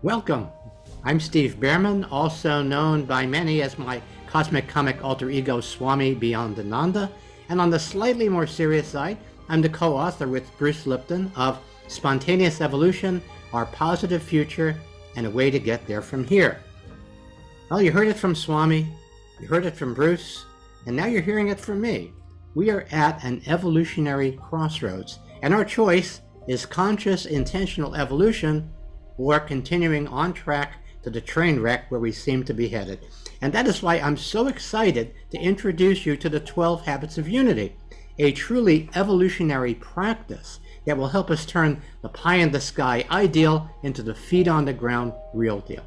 Welcome. I'm Steve Bhaerman, also known by many as my cosmic comic alter ego Swami Beyond Ananda, and on the slightly more serious side, I'm the co-author with Bruce Lipton of Spontaneous Evolution, Our Positive Future, and a Way to Get There From Here. Well, you heard it from Swami, you heard it from Bruce, and now you're hearing it from me. We are at an evolutionary crossroads, and our choice is conscious, intentional evolution or continuing on track to the train wreck where we seem to be headed. And that is why I'm so excited to introduce you to the 12 Habits of Unity, a truly evolutionary practice that will help us turn the pie-in-the-sky ideal into the feet-on-the-ground real deal.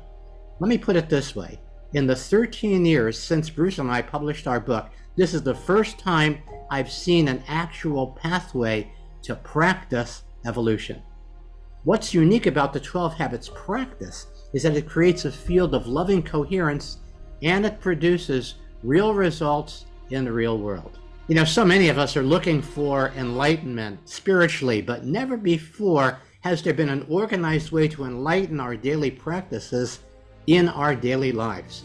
Let me put it this way. In the 13 years since Bruce and I published our book, this is the first time I've seen an actual pathway to practice evolution. What's unique about the 12 Habits practice is that it creates a field of loving coherence and it produces real results in the real world. You know, so many of us are looking for enlightenment spiritually, but never before has there been an organized way to enlighten our daily practices in our daily lives.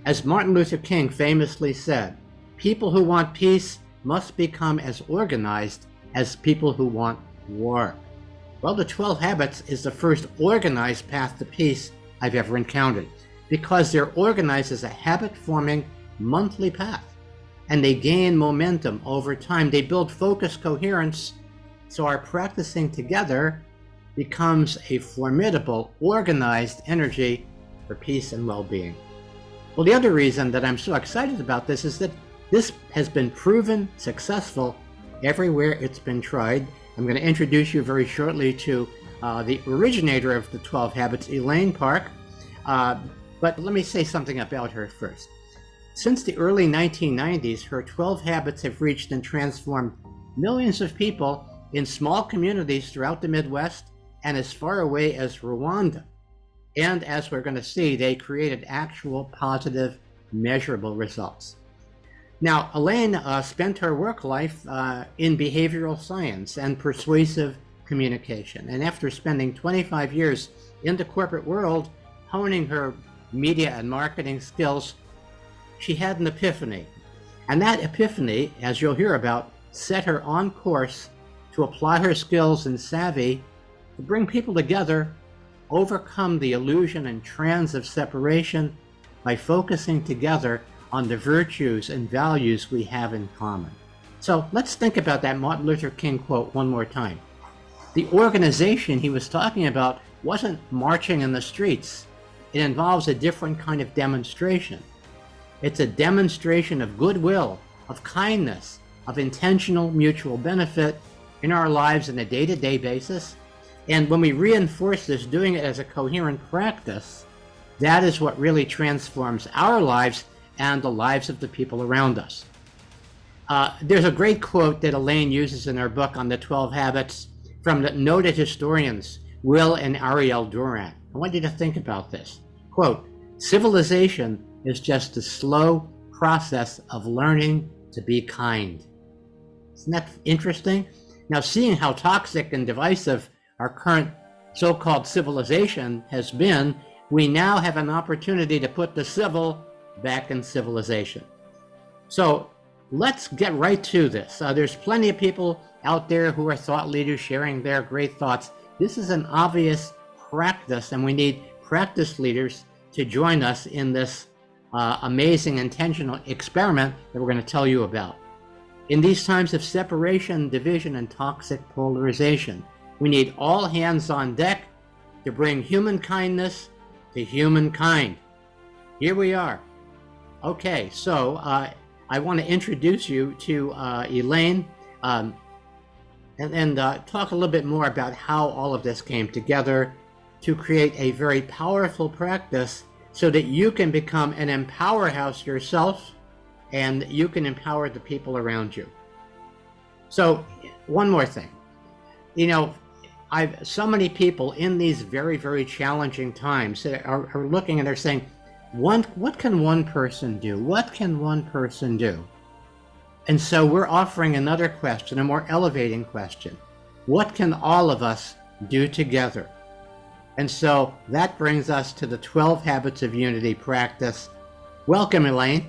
As Martin Luther King famously said, people who want peace must become as organized as people who want war. Well, the 12 Habits is the first organized path to peace I've ever encountered because they're organized as a habit-forming monthly path and they gain momentum over time. They build focused coherence so our practicing together becomes a formidable, organized energy for peace and well-being. Well, the other reason that I'm so excited about this is that this has been proven successful everywhere it's been tried. I'm going to introduce you very shortly to the originator of the 12 Habits, Elaine Parke. But let me say something about her first. Since the early 1990s, her 12 Habits have reached and transformed millions of people in small communities throughout the Midwest and as far away as Rwanda. And as we're going to see, they created actual positive, measurable results. Now, Elaine spent her work life in behavioral science and persuasive communication. And after spending 25 years in the corporate world, honing her media and marketing skills, she had an epiphany. And that epiphany, as you'll hear about, set her on course to apply her skills and savvy to bring people together, overcome the illusion and trance of separation by focusing together on the virtues and values we have in common. So let's think about that Martin Luther King quote one more time. The organization he was talking about wasn't marching in the streets. It involves a different kind of demonstration. It's a demonstration of goodwill, of kindness, of intentional mutual benefit in our lives on a day-to-day basis. And when we reinforce this, doing it as a coherent practice, that is what really transforms our lives and the lives of the people around us. There's a great quote that Elaine uses in her book on the 12 Habits from the noted historians Will and Ariel Durant. I want you to think about this. Quote, civilization is just a slow process of learning to be kind. Isn't that interesting? Now, seeing how toxic and divisive our current so-called civilization has been, we now have an opportunity to put the civil back in civilization. So let's get right to this. There's plenty of people out there who are thought leaders sharing their great thoughts. This is an obvious practice, and we need practice leaders to join us in this amazing intentional experiment that we're going to tell you about. In these times of separation, division, and toxic polarization, we need all hands on deck to bring human kindness to humankind. Here we are. Okay, so I want to introduce you to Elaine and talk a little bit more about how all of this came together to create a very powerful practice so that you can become an empower house yourself and you can empower the people around you. So one more thing, you know, so many people in these very, very challenging times are looking and they're saying, what can one person do? What can one person do? And so we're offering another question, a more elevating question. What can all of us do together? And so that brings us to the 12 Habits of Unity practice. Welcome, Elaine.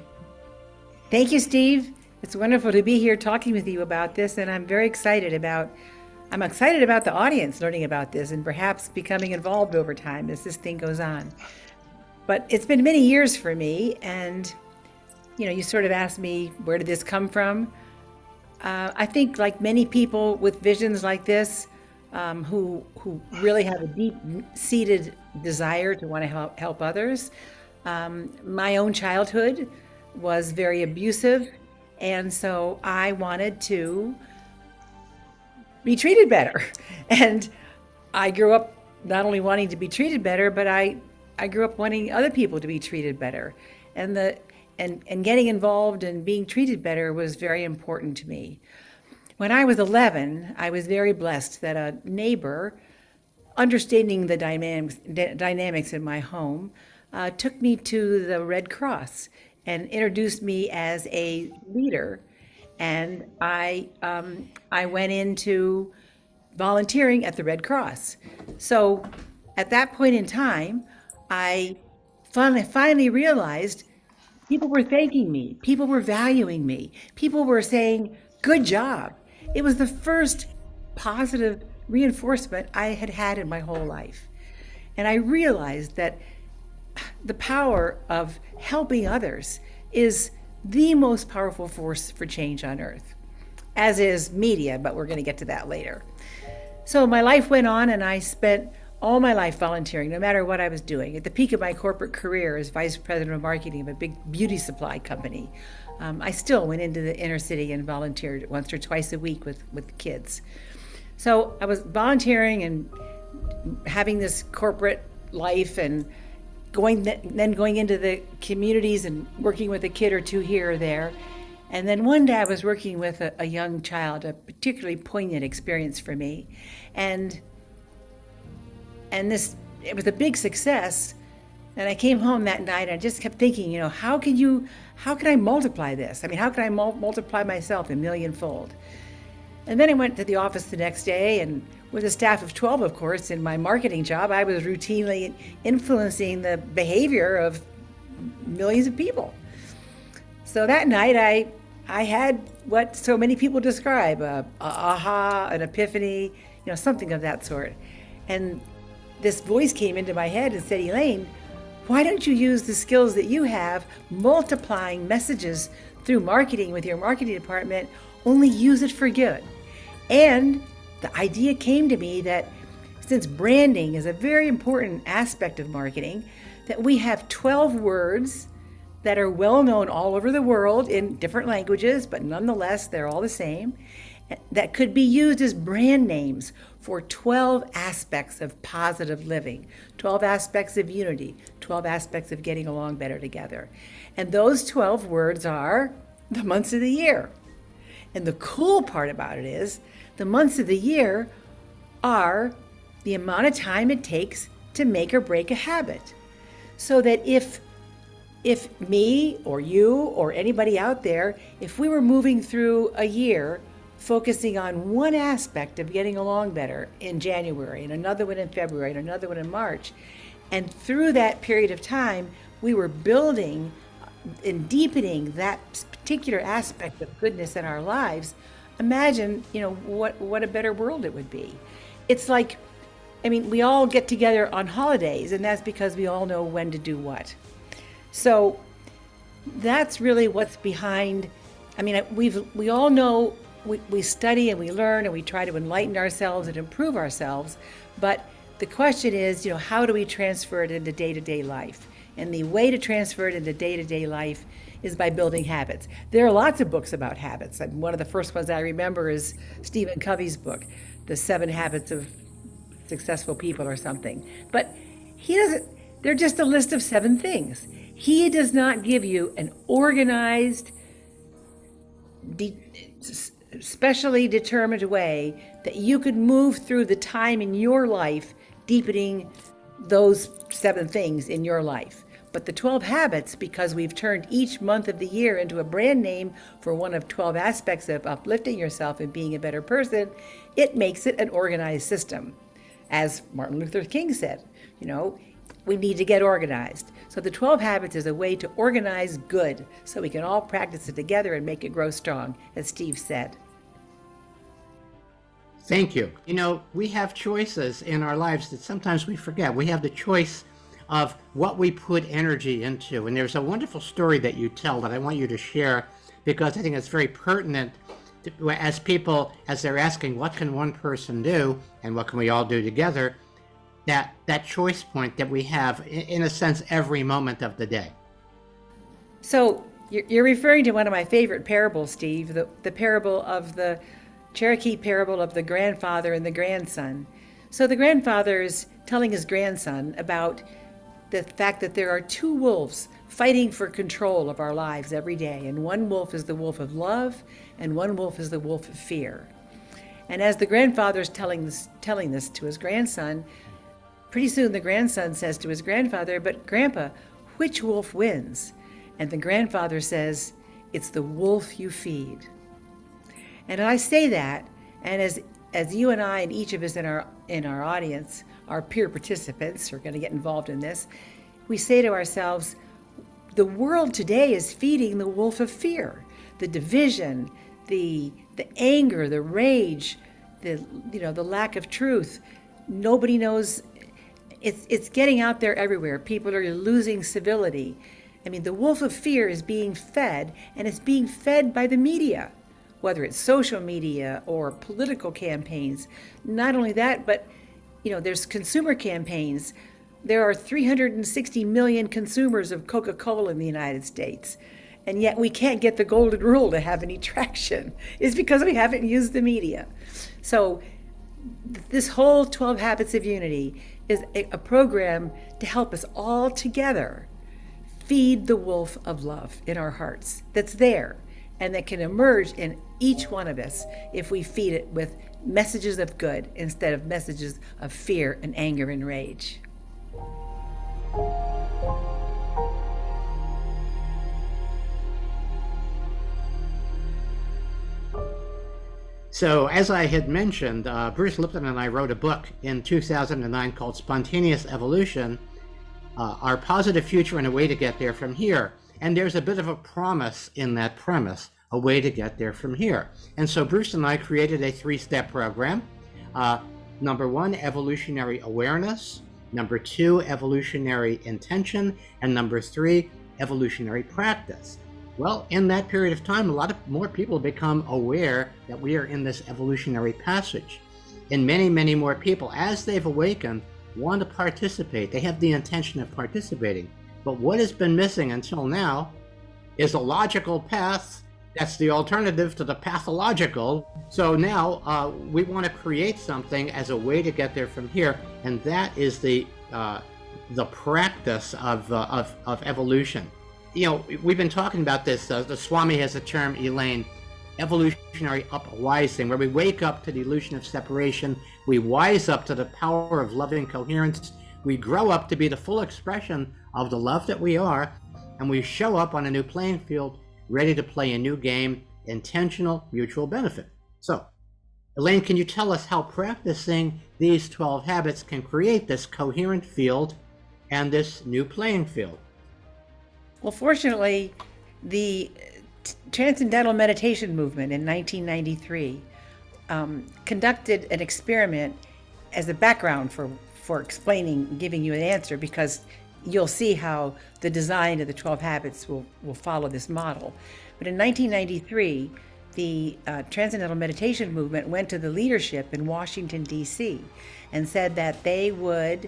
Thank you, Steve. It's wonderful to be here talking with you about this, and I'm excited about the audience learning about this and perhaps becoming involved over time as this thing goes on. But it's been many years for me, and you sort of asked me, where did this come from? I think, like many people with visions like this, who really have a deep-seated desire to want to help others, my own childhood was very abusive, and so I wanted to be treated better. And I grew up not only wanting to be treated better, but I grew up wanting other people to be treated better. And getting involved and being treated better was very important to me. When I was 11, I was very blessed that a neighbor, understanding the dynamics in my home, took me to the Red Cross and introduced me as a leader. And I went into volunteering at the Red Cross. So at that point in time, I finally realized people were thanking me, people were valuing me, people were saying, good job. It was the first positive reinforcement I had had in my whole life. And I realized that the power of helping others is the most powerful force for change on earth, as is media, but we're going to get to that later. So my life went on, and I spent all my life volunteering, no matter what I was doing. At the peak of my corporate career as vice president of marketing of a big beauty supply company, I still went into the inner city and volunteered once or twice a week with kids. So I was volunteering and having this corporate life, and going into the communities and working with a kid or two here or there. And then one day I was working with a young child, a particularly poignant experience for me. And it was a big success. And I came home that night and I just kept thinking, how can I multiply this? I mean, how can I multiply myself a millionfold? And then I went to the office the next day, and with a staff of 12, of course, in my marketing job, I was routinely influencing the behavior of millions of people. So that night I had what so many people describe, a aha, an epiphany, something of that sort. And this voice came into my head and said, Elaine, why don't you use the skills that you have multiplying messages through marketing with your marketing department, only use it for good? And the idea came to me that since branding is a very important aspect of marketing, that we have 12 words that are well known all over the world in different languages, but nonetheless, they're all the same, that could be used as brand names for 12 aspects of positive living, 12 aspects of unity, 12 aspects of getting along better together. And those 12 words are the months of the year. And the cool part about it is the months of the year are the amount of time it takes to make or break a habit. So that if me or you or anybody out there, if we were moving through a year focusing on one aspect of getting along better in January, and another one in February, and another one in March, and through that period of time, we were building and deepening that particular aspect of goodness in our lives, imagine, what a better world it would be. It's like, we all get together on holidays, and that's because we all know when to do what. So that's really what's behind. We all know, we study and we learn and we try to enlighten ourselves and improve ourselves, but the question is, how do we transfer it into day-to-day life? And the way to transfer it into day-to-day life is by building habits. There are lots of books about habits. One of the first ones I remember is Stephen Covey's book, The 7 Habits of Successful People or something. But they're just a list of 7 things. He does not give you an organized, specially determined way that you could move through the time in your life deepening those 7 things in your life. But the 12 habits, because we've turned each month of the year into a brand name for one of 12 aspects of uplifting yourself and being a better person, it makes it an organized system. As Martin Luther King said, We need to get organized. So the 12 habits is a way to organize good so we can all practice it together and make it grow strong, as Steve said. Thank you. We have choices in our lives that sometimes we forget. We have the choice of what we put energy into. And there's a wonderful story that you tell that I want you to share, because I think it's very pertinent as they're asking, what can one person do and what can we all do together? That choice point that we have, in a sense, every moment of the day. So you're referring to one of my favorite parables, Steve, the parable of the Cherokee parable of the grandfather and the grandson. So the grandfather is telling his grandson about the fact that there are two wolves fighting for control of our lives every day. And one wolf is the wolf of love, and one wolf is the wolf of fear. And as the grandfather is telling this to his grandson, pretty soon the grandson says to his grandfather, "But Grandpa, which wolf wins?" And the grandfather says, "It's the wolf you feed." And I say that, and as you and I and each of us in our audience, our peer participants who are going to get involved in this, we say to ourselves, the world today is feeding the wolf of fear, the division, the anger, the rage, the lack of truth. Nobody knows. It's getting out there everywhere. People are losing civility. I mean, the wolf of fear is being fed, and it's being fed by the media, whether it's social media or political campaigns. Not only that, but there's consumer campaigns. There are 360 million consumers of Coca-Cola in the United States, and yet we can't get the golden rule to have any traction. It's because we haven't used the media. So this whole 12 Habits of Unity is a program to help us all together feed the wolf of love in our hearts that's there and that can emerge in each one of us if we feed it with messages of good instead of messages of fear and anger and rage. So, as I had mentioned, Bruce Lipton and I wrote a book in 2009 called Spontaneous Evolution, Our Positive Future and a Way to Get There From Here. And there's a bit of a promise in that premise, a way to get there from here. And so Bruce and I created a 3-step program. Number 1, evolutionary awareness. Number 2, evolutionary intention. And number 3, evolutionary practice. Well, in that period of time, a lot more people become aware that we are in this evolutionary passage. And many, many more people, as they've awakened, want to participate. They have the intention of participating. But what has been missing until now is a logical path that's the alternative to the pathological. So now we want to create something as a way to get there from here, and that is the practice of evolution. We've been talking about this. The Swami has a term, Elaine, evolutionary upwising, where we wake up to the illusion of separation, we wise up to the power of loving coherence, we grow up to be the full expression of the love that we are, and we show up on a new playing field, ready to play a new game, intentional mutual benefit. So, Elaine, can you tell us how practicing these 12 habits can create this coherent field and this new playing field? Well, fortunately, the Transcendental Meditation Movement in 1993 conducted an experiment as a background for explaining, giving you an answer, because you'll see how the design of the 12 habits will follow this model. But in 1993, the Transcendental Meditation Movement went to the leadership in Washington, D.C. and said that they were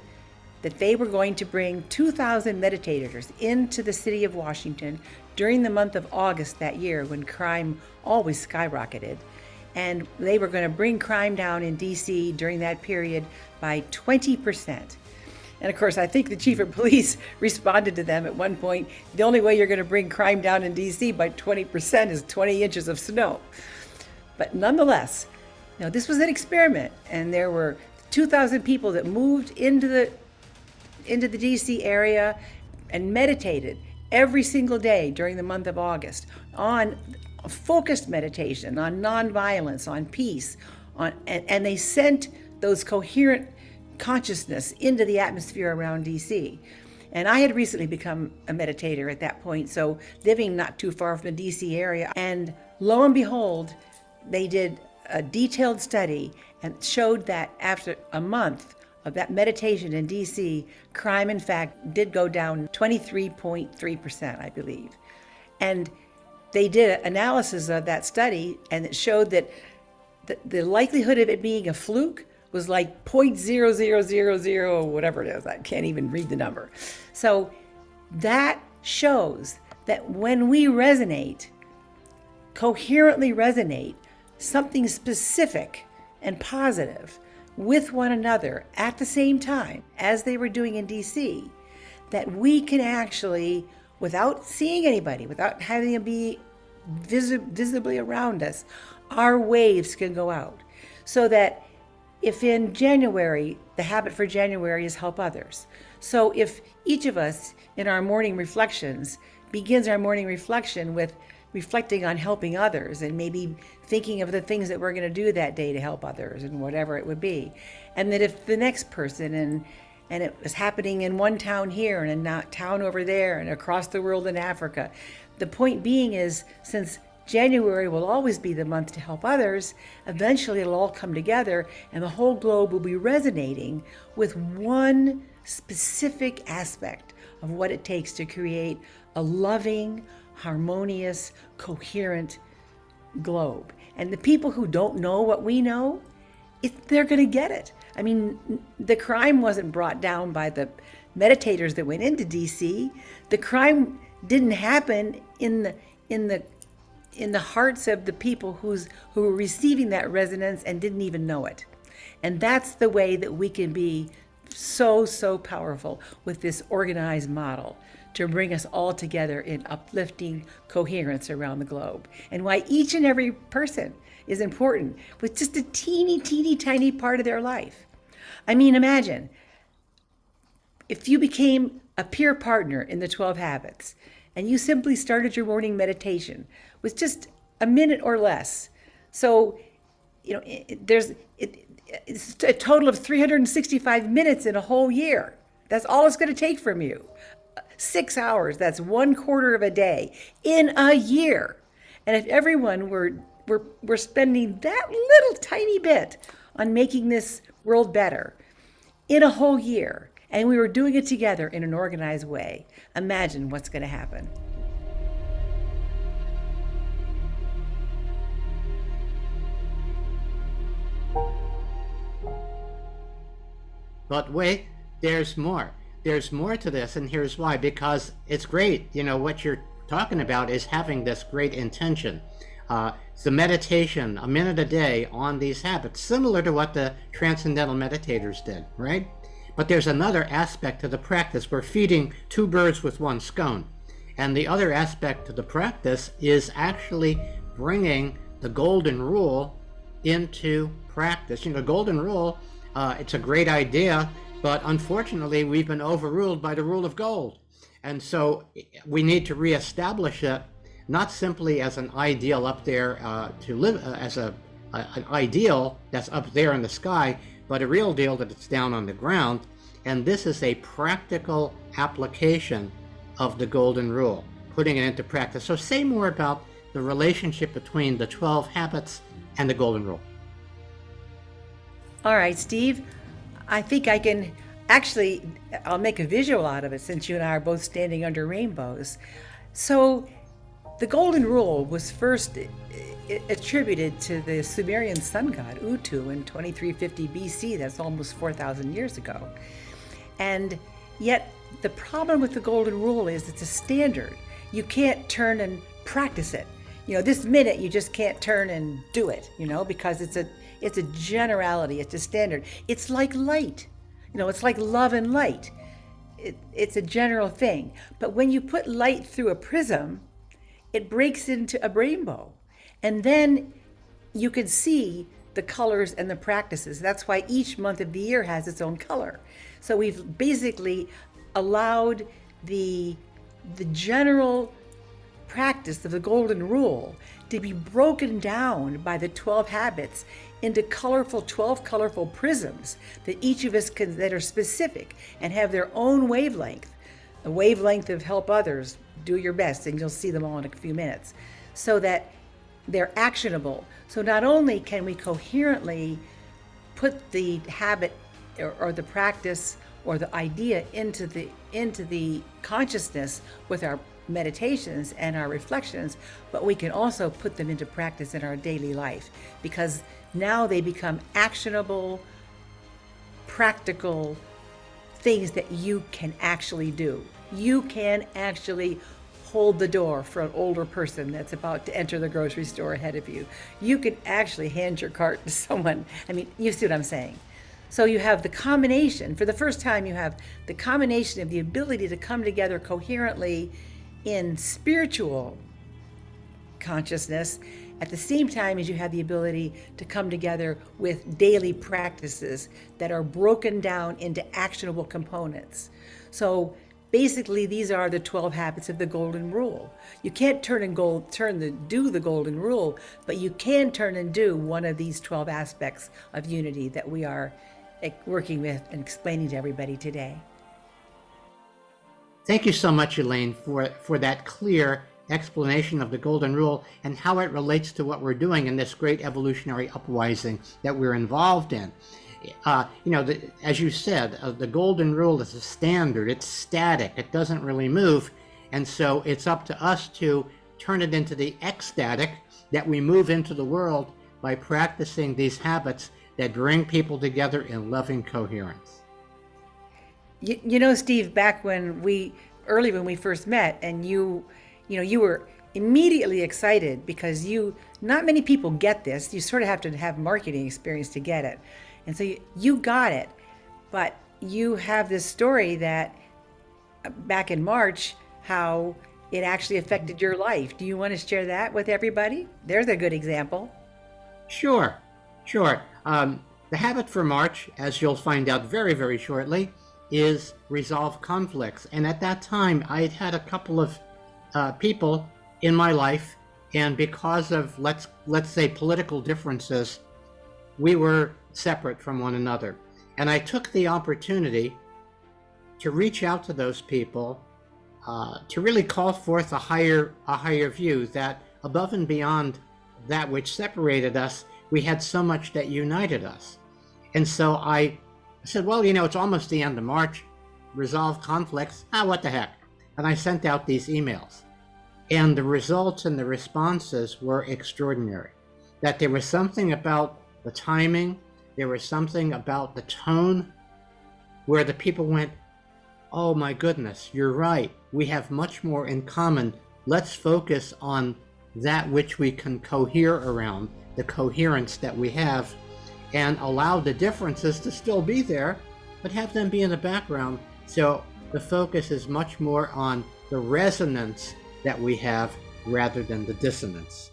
going to bring 2,000 meditators into the city of Washington during the month of August that year, when crime always skyrocketed. And they were going to bring crime down in D.C. during that period by 20%. And of course, I think the chief of police responded to them at one point, the only way you're going to bring crime down in D.C. by 20% is 20 inches of snow. But nonetheless, this was an experiment, and there were 2,000 people that moved into the D.C. area and meditated every single day during the month of August on a focused meditation, on nonviolence, on peace, and they sent those coherent consciousness into the atmosphere around DC. And I had recently become a meditator at that point, so living not too far from the DC area. And lo and behold, they did a detailed study and showed that after a month of that meditation in DC, crime in fact did go down 23.3%, I believe. And they did an analysis of that study, and it showed that the likelihood of it being a fluke was like 0.0000, whatever it is. I can't even read the number. So that shows that when we resonate, coherently resonate something specific and positive with one another at the same time as they were doing in DC, that we can actually, without seeing anybody, without having them be visibly around us, our waves can go out. So that if in January, the habit for January is help others. So if each of us in our morning reflections begins our morning reflection with reflecting on helping others and maybe thinking of the things that we're going to do that day to help others and whatever it would be. And that if the next person, and it was happening in one town here and a town over there and across the world in Africa. The point being is, since January will always be the month to help others, eventually it'll all come together and the whole globe will be resonating with one specific aspect of what it takes to create a loving, harmonious, coherent globe. And the people who don't know what we know, they're going to get it. I mean, the crime wasn't brought down by the meditators that went into DC. The crime didn't happen in the hearts of the people who were receiving that resonance and didn't even know it. And that's the way that we can be so powerful with this organized model to bring us all together in uplifting coherence around the globe. And why each and every person is important with just a teeny tiny part of their life. I mean, imagine if you became a peer partner in the 12 habits and you simply started your morning meditation with just a minute or less. So, it's a total of 365 minutes in a whole year. That's all it's going to take from you. 6 hours, that's 1/4 of a day in a year. And if everyone were spending that little tiny bit on making this world better in a whole year, and we were doing it together in an organized way, imagine what's going to happen. But wait, there's more. There's more to this, and here's why. Because it's great, what you're talking about is having this great intention. The meditation, a minute a day on these habits, similar to what the transcendental meditators did, right? But there's another aspect to the practice. We're feeding two birds with one stone. And the other aspect to the practice is actually bringing the golden rule into practice. Golden rule, it's a great idea, but unfortunately we've been overruled by the rule of gold. And so we need to reestablish it, not simply as an ideal up there to live as an ideal that's up there in the sky, but a real deal that it's down on the ground. And this is a practical application of the golden rule, putting it into practice. So say more about the relationship between the 12 habits and the golden rule. All right, Steve, I think I can I'll make a visual out of it since you and I are both standing under rainbows. So the golden rule was first attributed to the Sumerian sun god Utu in 2350 BC. That's almost 4,000 years ago. And yet the problem with the golden rule is it's a standard. You can't turn and practice it. This minute you just can't turn and do it, because it's a generality, it's a standard. It's like light. It's like love and light. It's a general thing. But when you put light through a prism, it breaks into a rainbow. And then you can see the colors and the practices. That's why each month of the year has its own color. So we've basically allowed the general practice of the golden rule to be broken down by the 12 habits into 12 colorful prisms that each of us can, that are specific and have their own wavelength. The wavelength of help others, do your best, and you'll see them all in a few minutes, so that they're actionable. So not only can we coherently put the habit or the practice or the idea into the consciousness with our meditations and our reflections, but we can also put them into practice in our daily life, because now they become actionable, practical things that you can actually do. You can actually hold the door for an older person that's about to enter the grocery store ahead of you. You can actually hand your cart to someone. I mean, you see what I'm saying? So you have the combination, for the first time, you have the combination of the ability to come together coherently in spiritual consciousness, at the same time as you have the ability to come together with daily practices that are broken down into actionable components. So basically, these are the 12 habits of the golden rule. You can't do the golden rule, but you can turn and do one of these 12 aspects of unity that we are working with and explaining to everybody today. Thank you so much, Elaine, for that clear explanation of the golden rule and how it relates to what we're doing in this great evolutionary upwising that we're involved in. As you said, the golden rule is a standard. It's static. It doesn't really move. And so it's up to us to turn it into the ecstatic that we move into the world by practicing these habits that bring people together in loving coherence. You know, Steve, back when we first met, and you were immediately excited because not many people get this. You sort of have to have marketing experience to get it. And so you got it, but you have this story that back in March, how it actually affected your life. Do you want to share that with everybody? There's a good example. Sure. The habit for March, as you'll find out very, very shortly, is resolve conflicts. And at that time, I had had a couple of people in my life, and because of, let's say, political differences, we were separate from one another. And I took the opportunity to reach out to those people, to really call forth a higher view, that above and beyond that which separated us, we had so much that united us. And so I said, well, it's almost the end of March, resolve conflicts, what the heck? And I sent out these emails. And the results and the responses were extraordinary. That there was something about the timing, there was something about the tone, where the people went, oh my goodness, you're right. We have much more in common. Let's focus on that which we can cohere around, the coherence that we have, and allow the differences to still be there, but have them be in the background. So the focus is much more on the resonance that we have rather than the dissonance.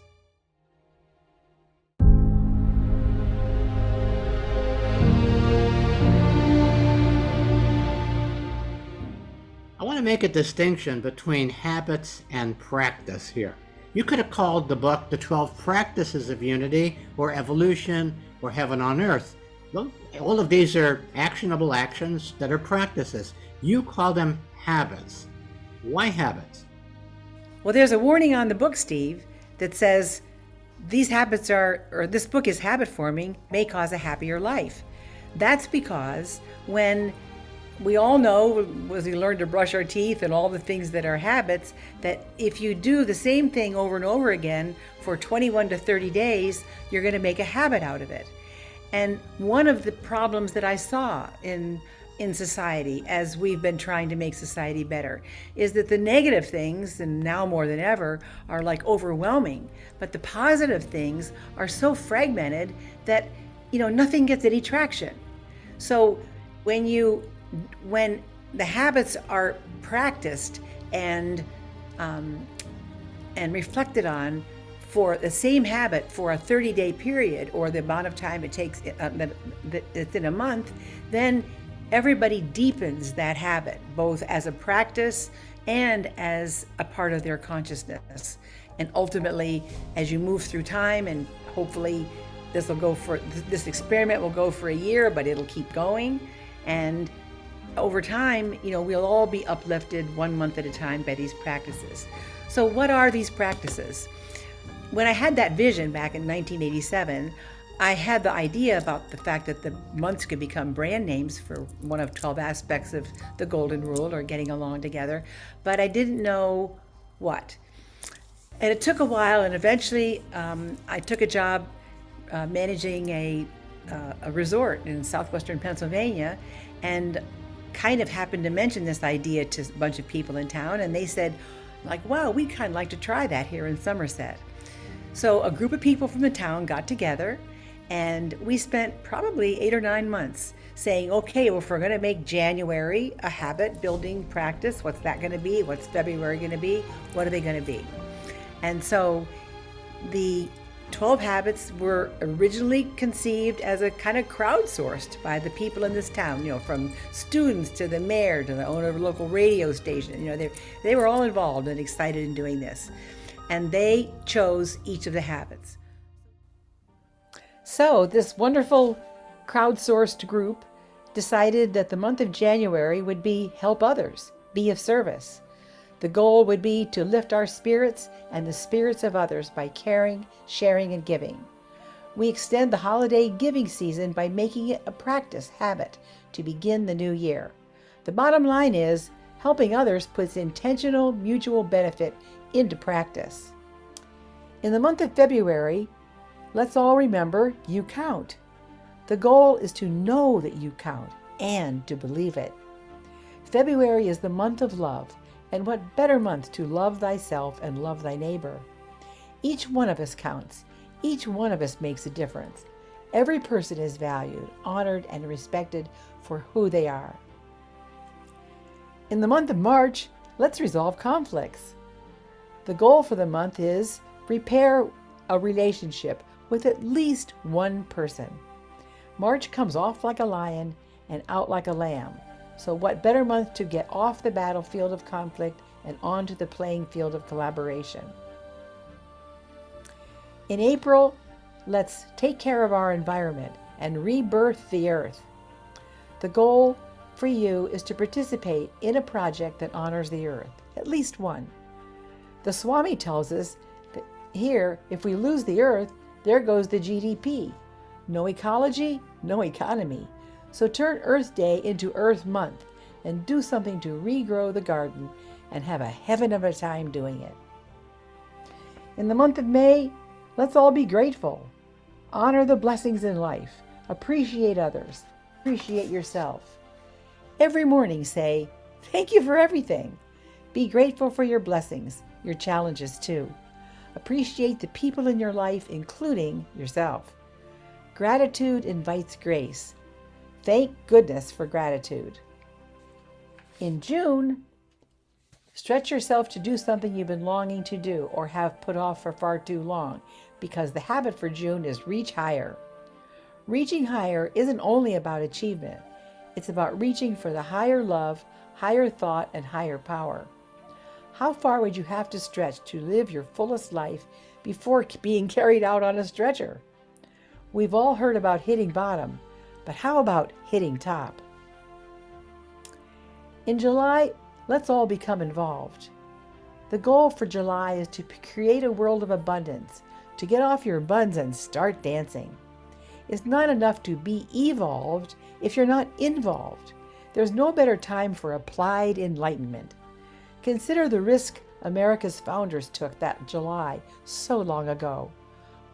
I want to make a distinction between habits and practice here. You could have called the book The 12 Practices of Unity, or Evolution, or Heaven on Earth. All of these are actionable actions that are practices. You call them habits. Why habits? Well, there's a warning on the book, Steve, that says these habits this book is habit forming, may cause a happier life. That's because when we all know, as we learn to brush our teeth and all the things that are habits, that if you do the same thing over and over again for 21 to 30 days, you're going to make a habit out of it. And one of the problems that I saw in society, as we've been trying to make society better, is that the negative things, and now more than ever, are like overwhelming. But the positive things are so fragmented that, nothing gets any traction. So when the habits are practiced and reflected on for the same habit for a 30-day period, or the amount of time it takes that's in a month, then everybody deepens that habit, both as a practice and as a part of their consciousness. And ultimately, as you move through time, and hopefully this experiment will go for a year, but it'll keep going. And over time, we'll all be uplifted 1 month at a time by these practices. So what are these practices? When I had that vision back in 1987, I had the idea about the fact that the months could become brand names for one of 12 aspects of the Golden Rule, or getting along together, but I didn't know what. And it took a while, and eventually I took a job managing a resort in southwestern Pennsylvania, and kind of happened to mention this idea to a bunch of people in town, and they said, wow, we'd kind of like to try that here in Somerset. So a group of people from the town got together, and we spent probably 8 or 9 months saying, okay, well, if we're going to make January a habit building practice, what's that going to be? What's February going to be? What are they going to be? And so the 12 habits were originally conceived as a kind of crowdsourced by the people in this town, from students to the mayor to the owner of a local radio station. They were all involved and excited in doing this. And they chose each of the habits. So this wonderful crowdsourced group decided that the month of January would be help others, be of service. The goal would be to lift our spirits and the spirits of others by caring, sharing, and giving. We extend the holiday giving season by making it a practice habit to begin the new year. The bottom line is, helping others puts intentional mutual benefit into practice. In the month of February, let's all remember you count. The goal is to know that you count and to believe it. February is the month of love, and what better month to love thyself and love thy neighbor? Each one of us counts. Each one of us makes a difference. Every person is valued, honored, and respected for who they are. In the month of March, let's resolve conflicts. The goal for the month is repair a relationship with at least one person. March comes off like a lion and out like a lamb. So what better month to get off the battlefield of conflict and onto the playing field of collaboration? In April, let's take care of our environment and rebirth the earth. The goal for you is to participate in a project that honors the earth, at least one. The Swami tells us that here, if we lose the earth, there goes the GDP. No ecology, no economy. So turn Earth Day into Earth Month and do something to regrow the garden and have a heaven of a time doing it. In the month of May, let's all be grateful. Honor the blessings in life. Appreciate others. Appreciate yourself. Every morning say, thank you for everything. Be grateful for your blessings, your challenges too. Appreciate the people in your life, including yourself. Gratitude invites grace. Thank goodness for gratitude. In June, stretch yourself to do something you've been longing to do or have put off for far too long, because the habit for June is reach higher. Reaching higher isn't only about achievement. It's about reaching for the higher love, higher thought, and higher power. How far would you have to stretch to live your fullest life before being carried out on a stretcher? We've all heard about hitting bottom, but how about hitting top? In July, let's all become involved. The goal for July is to create a world of abundance, to get off your buns and start dancing. It's not enough to be evolved if you're not involved. There's no better time for applied enlightenment. Consider the risk America's founders took that July so long ago.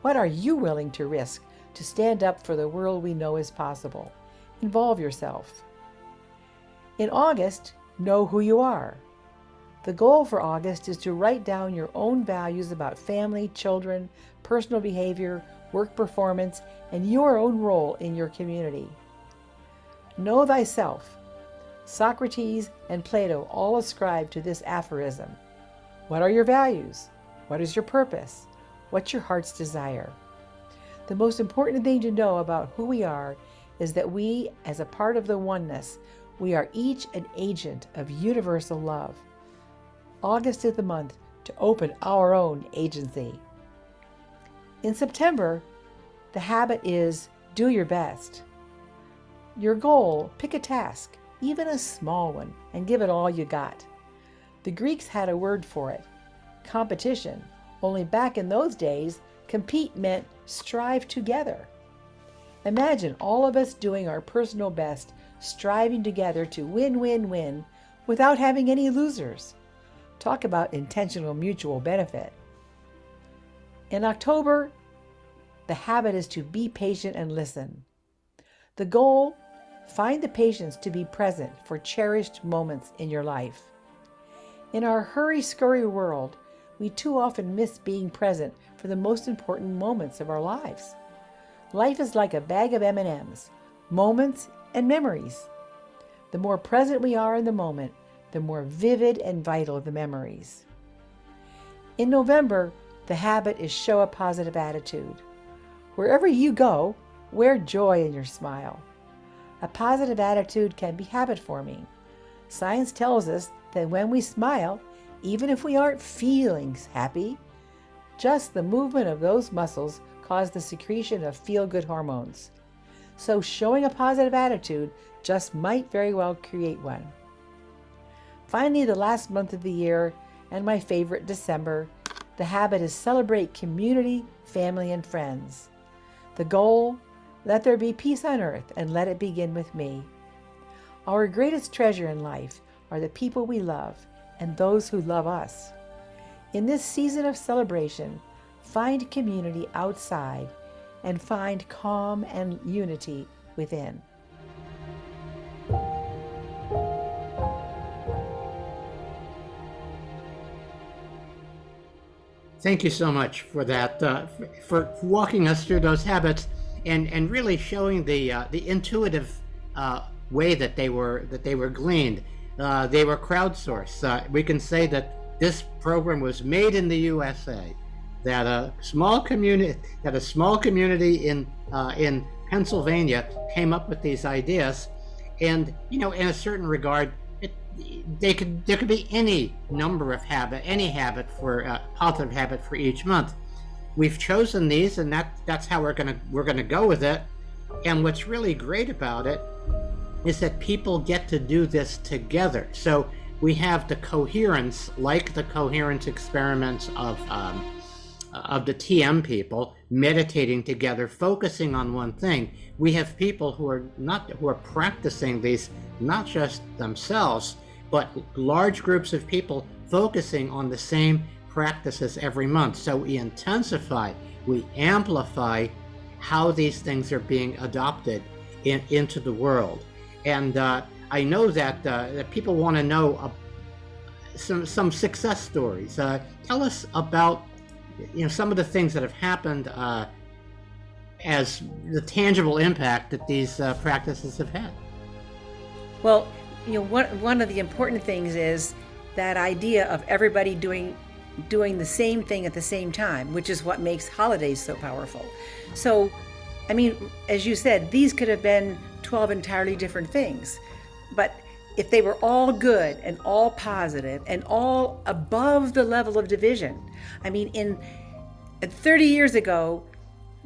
What are you willing to risk to stand up for the world we know is possible? Involve yourself. In August, know who you are. The goal for August is to write down your own values about family, children, personal behavior, work performance, and your own role in your community. Know thyself. Socrates and Plato all ascribe to this aphorism. What are your values? What is your purpose? What's your heart's desire? The most important thing to know about who we are is that we, as a part of the oneness, we are each an agent of universal love. August is the month to open our own agency. In September, the habit is do your best. Your goal, pick a task, even a small one, and give it all you got. The Greeks had a word for it, competition, only back in those days, compete meant strive together. Imagine all of us doing our personal best, striving together to win, win, win, without having any losers. Talk about intentional mutual benefit. In October, the habit is to be patient and listen. The goal, find the patience to be present for cherished moments in your life. In our hurry-scurry world, we too often miss being present for the most important moments of our lives. Life is like a bag of M&Ms, moments and memories. The more present we are in the moment, the more vivid and vital the memories. In November, the habit is show a positive attitude. Wherever you go, wear joy in your smile. A positive attitude can be habit forming. Science tells us that when we smile, even if we aren't feeling happy, just the movement of those muscles cause the secretion of feel-good hormones. So showing a positive attitude just might very well create one. Finally, the last month of the year, and my favorite, December, the habit is celebrate community, family, and friends. The goal, let there be peace on earth and let it begin with me. Our greatest treasure in life are the people we love and those who love us. In this season of celebration, find community outside and find calm and unity within. Thank you so much for that, for walking us through those habits and really showing the intuitive way that they were gleaned. They were crowdsourced. We can say that this program was made in the USA. That a small community in Pennsylvania came up with these ideas, and in a certain regard, there could be any number of habit for positive habit for each month. We've chosen these, and that's how we're gonna go with it. And what's really great about it is that people get to do this together. So we have the coherence, like the coherence experiments of the TM people meditating together, focusing on one thing. We have people who are practicing these, not just themselves, but large groups of people focusing on the same practices every month. So we intensify, we amplify how these things are being adopted into the world. And I know that people want to know some success stories. Tell us about some of the things that have happened as the tangible impact that these practices have had. Well, one of the important things is that idea of everybody doing the same thing at the same time, which is what makes holidays so powerful. So, as you said, these could have been 12 entirely different things, but if they were all good and all positive and all above the level of division, in 30 years ago,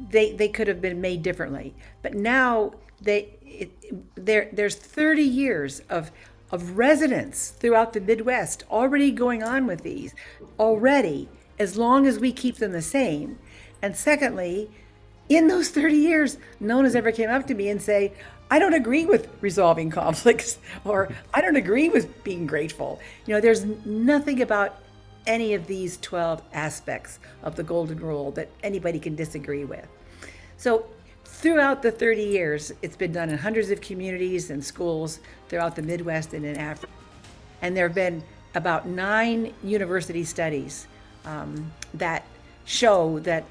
they could have been made differently, but now there's 30 years of resonance throughout the Midwest already going on with these already, as long as we keep them the same. And secondly, in those 30 years, no one has ever came up to me and say, I don't agree with resolving conflicts, or I don't agree with being grateful. There's nothing about any of these 12 aspects of the Golden Rule that anybody can disagree with. So throughout the 30 years, it's been done in hundreds of communities and schools throughout the Midwest and in Africa. And there have been about 9 university studies that show that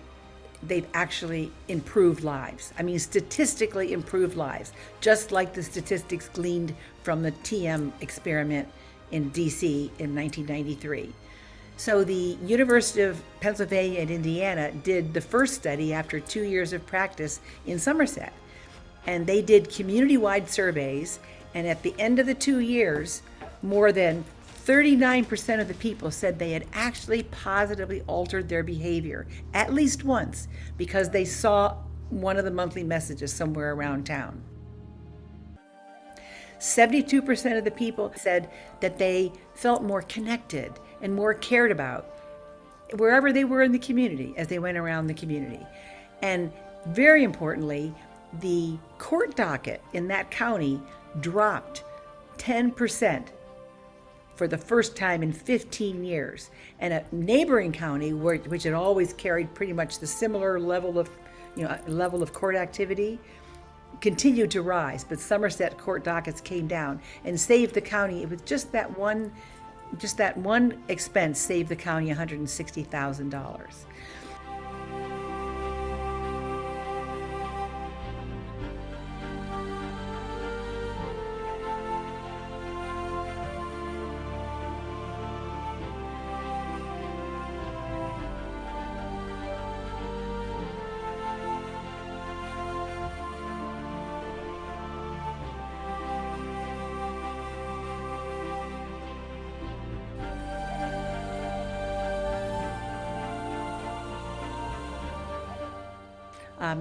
they've actually improved lives. Statistically improved lives, just like the statistics gleaned from the TM experiment in DC in 1993. So the University of Pennsylvania and Indiana did the first study after 2 years of practice in Somerset. And they did community-wide surveys, and at the end of the 2 years, more than 39% of the people said they had actually positively altered their behavior at least once because they saw one of the monthly messages somewhere around town. 72% of the people said that they felt more connected and more cared about wherever they were in the community as they went around the community. And very importantly, the court docket in that county dropped 10% for the first time in 15 years. And a neighboring county, which had always carried pretty much the similar level of court activity, continued to rise, but Somerset court dockets came down and saved the county. It was just that one expense saved the county $160,000.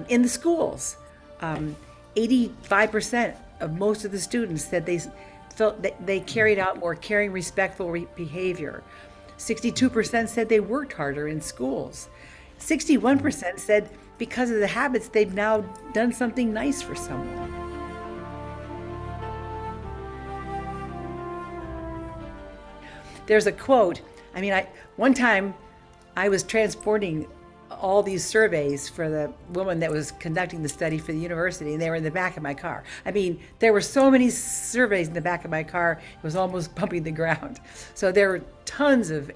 In the schools, 85% of most of the students said they felt that they carried out more caring, respectful behavior. 62% said they worked harder in schools. 61% said because of the habits, they've now done something nice for someone. There's a quote. One time I was transporting all these surveys for the woman that was conducting the study for the university, and they were in the back of my car. There were so many surveys in the back of my car, it was almost bumping the ground. So there were tons of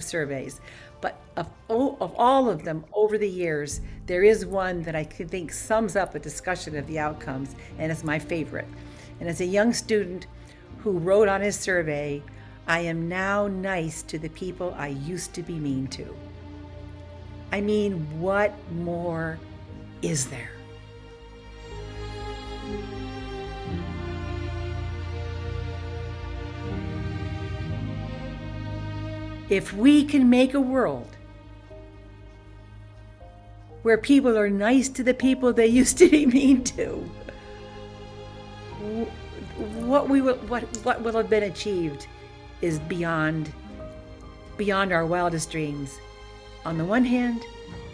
surveys. But of all of them over the years, there is one that I think sums up a discussion of the outcomes, and it's my favorite. And as a young student who wrote on his survey, "I am now nice to the people I used to be mean to." What more is there? If we can make a world where people are nice to the people they used to be mean to, what will have been achieved is beyond our wildest dreams, on the one hand,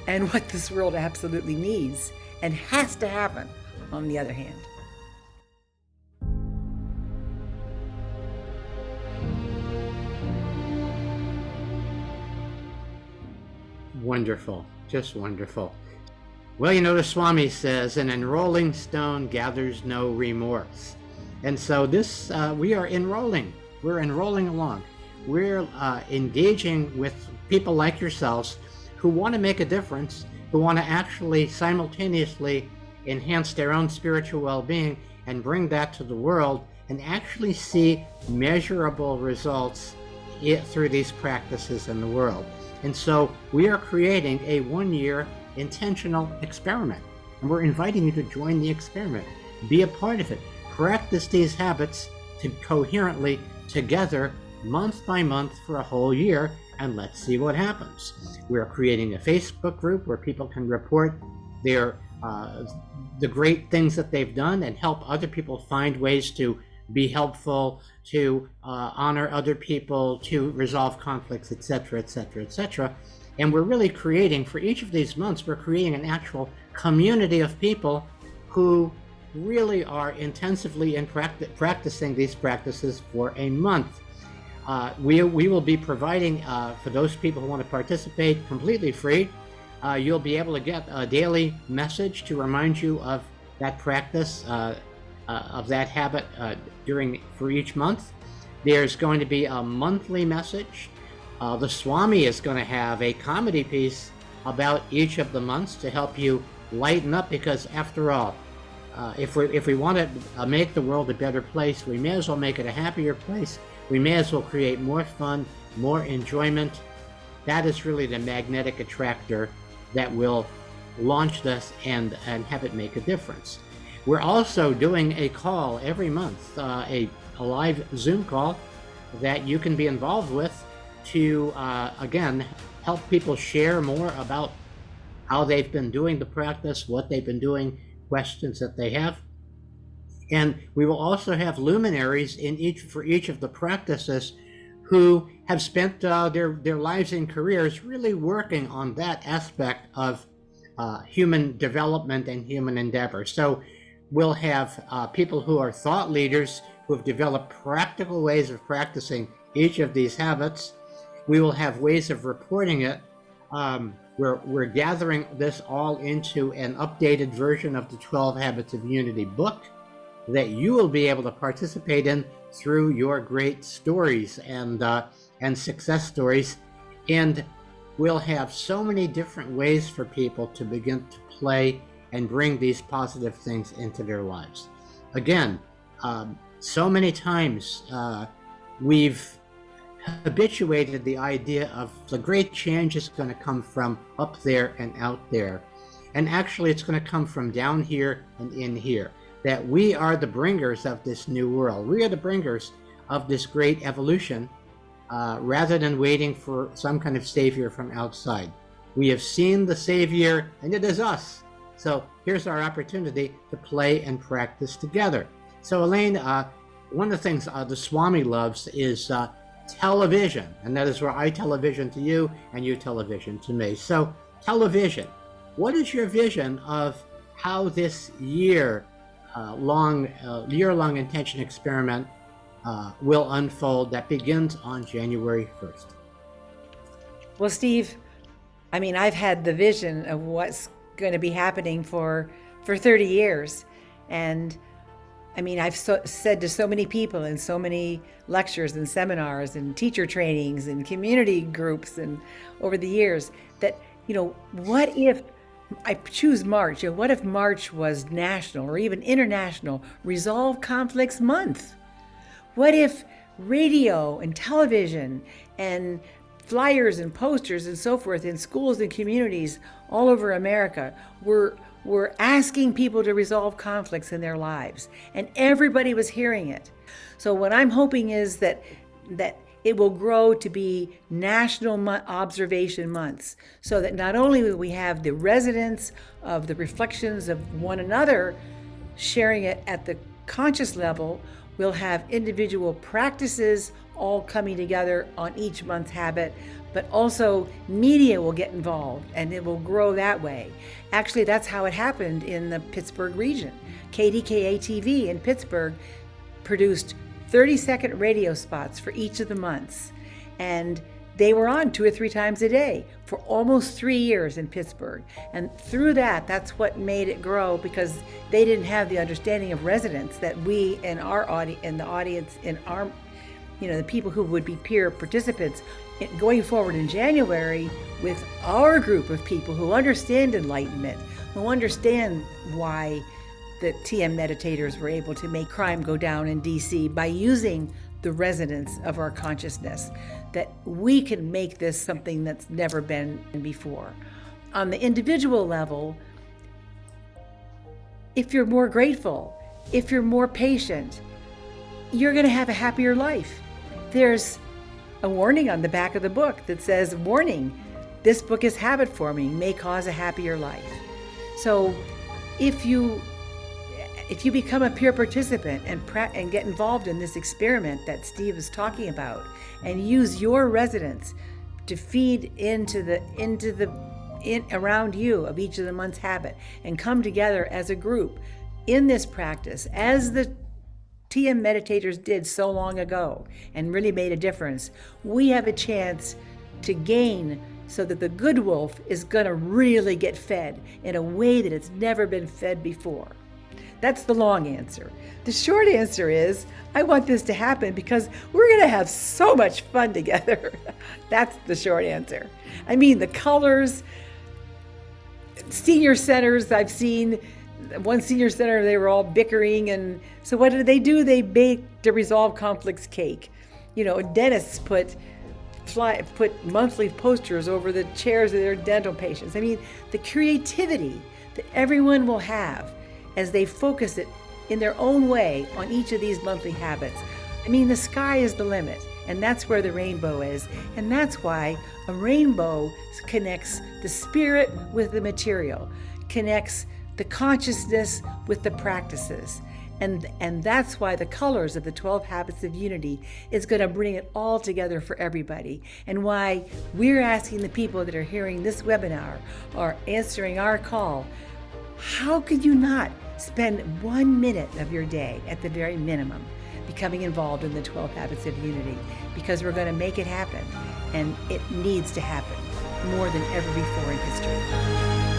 and what this world absolutely needs and has to happen on the other hand. Wonderful, just wonderful. Well, the Swami says, an enrolling stone gathers no remorse. And so this, we are enrolling. We're enrolling along. We're engaging with people like yourselves who want to make a difference, who want to actually simultaneously enhance their own spiritual well-being and bring that to the world and actually see measurable results through these practices in the world. And so we are creating a one-year intentional experiment, and we're inviting you to join the experiment. Be a part of it. Practice these habits coherently together month by month for a whole year, and let's see what happens. We're creating a Facebook group where people can report the great things that they've done and help other people find ways to be helpful, to honor other people, to resolve conflicts, etc., etc., etc. And we're really creating, for each of these months, we're creating an actual community of people who really are intensively practicing these practices for a month. We will be providing, for those people who want to participate, completely free. You'll be able to get a daily message to remind you of that practice, of that habit for each month. There's going to be a monthly message. The Swami is going to have a comedy piece about each of the months to help you lighten up, because after all, if we want to make the world a better place, we may as well make it a happier place. We may as well create more fun, more enjoyment. That is really the magnetic attractor that will launch this and have it make a difference. We're also doing a call every month, a live Zoom call that you can be involved with to, again, help people share more about how they've been doing the practice, what they've been doing, questions that they have. And we will also have luminaries for each of the practices who have spent their lives and careers really working on that aspect of human development and human endeavor. So we'll have people who are thought leaders who have developed practical ways of practicing each of these habits. We will have ways of reporting it. We're gathering this all into an updated version of the 12 Habits of Unity book that you will be able to participate in through your great stories and success stories. And we'll have so many different ways for people to begin to play and bring these positive things into their lives. Again, so many times we've habituated the idea of the great change is going to come from up there and out there. And actually it's going to come from down here and in here. That we are the bringers of this new world. We are the bringers of this great evolution, rather than waiting for some kind of savior from outside. We have seen the savior, and it is us. So here's our opportunity to play and practice together. So Elaine, one of the things the Swami loves is television, and that is where I tell a vision to you and you tell a vision to me. So television, what is your vision of how this year-long intention experiment will unfold that begins on January 1st? Well, Steve, I mean, I've had the vision of what's going to be happening for 30 years. And I mean, I've said to so many people in so many lectures and seminars and teacher trainings and community groups and over the years that, what if I choose March. What if March was national or even international Resolve Conflicts Month? What if radio and television and flyers and posters and so forth in schools and communities all over America were asking people to resolve conflicts in their lives, and everybody was hearing it? So what I'm hoping is that it will grow to be national observation months, so that not only will we have the residents of the reflections of one another sharing it at the conscious level, we'll have individual practices all coming together on each month's habit, but also media will get involved and it will grow that way. Actually, that's how it happened in the Pittsburgh region. KDKA-TV in Pittsburgh produced 30-second radio spots for each of the months. And they were on 2 or 3 times a day for almost 3 years in Pittsburgh. And through that's what made it grow, because they didn't have the understanding of residents that we in our audience, in the audience, in our, the people who would be peer participants going forward in January with our group of people who understand enlightenment, who understand why the TM meditators were able to make crime go down in DC by using the resonance of our consciousness, that we can make this something that's never been before. On the individual level, if you're more grateful, if you're more patient, you're going to have a happier life. There's a warning on the back of the book that says, warning, this book is habit forming, may cause a happier life. So if you become a peer participant and get involved in this experiment that Steve is talking about, and use your residents to feed around you of each of the month's habit, and come together as a group in this practice, as the TM meditators did so long ago and really made a difference, we have a chance to gain, so that the good wolf is going to really get fed in a way that it's never been fed before. That's the long answer. The short answer is, I want this to happen because we're going to have so much fun together. That's the short answer. I mean, the colors, senior centers, I've seen one senior center, they were all bickering, and so what did they do? They baked a Resolve Conflicts cake. Dentists put monthly posters over the chairs of their dental patients. I mean, the creativity that everyone will have as they focus it in their own way on each of these monthly habits. I mean, the sky is the limit, And that's where the rainbow is. And that's why a rainbow connects the spirit with the material, connects the consciousness with the practices. And that's why the colors of the 12 Habits of Unity is going to bring it all together for everybody. And why we're asking the people that are hearing this webinar or answering our call, how could you not spend 1 minute of your day at the very minimum becoming involved in the 12 Habits of Unity? Because we're going to make it happen. And it needs to happen more than ever before in history.